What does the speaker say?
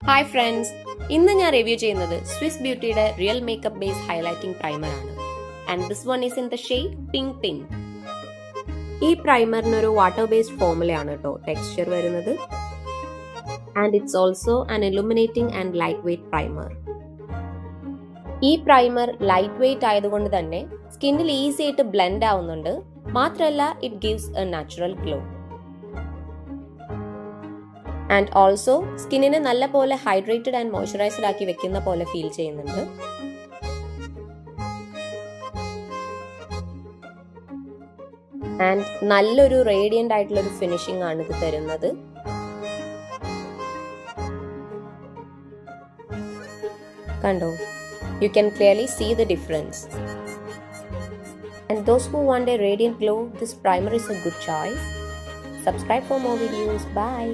Hi friends, ഇന്ന് ഞാൻ review ചെയ്യുന്നത് സ്വിസ് ബ്യൂട്ടിയുടെ real makeup base highlighting primer ആണ്. And this one is in the shade pink pink. ഈ പ്രൈമറിന് ഒരു വാട്ടർ ബേസ്ഡ് ഫോമുലയാണ് കേട്ടോ ടെക്സ്ചർ വരുന്നത്. And it's also an illuminating and light weight primer. ഈ പ്രൈമർ ലൈറ്റ് വെയ്റ്റ് ആയതുകൊണ്ട് തന്നെ സ്കിന്നിൽ ഈസി ആയിട്ട് ബ്ലെൻഡ് ആവുന്നുണ്ട്. മാത്രമല്ല it gives a natural glow. And also സ്കിന്നിനെ നല്ല പോലെ ഹൈഡ്രേറ്റഡ് ആൻഡ് മോയ്സ്ചറൈസ്ഡ് ആക്കി വെക്കുന്ന പോലെ ഫീൽ ചെയ്യുന്നുണ്ട്. ആൻഡ് നല്ലൊരു റേഡിയന്റ് ആയിട്ടുള്ള ഒരു ഫിനിഷിംഗ് ആണ് ഇത് തരുന്നത്. കണ്ടോ, you can clearly see the difference. And those who want a radiant glow, this primer is a good choice. Subscribe for more videos. Bye.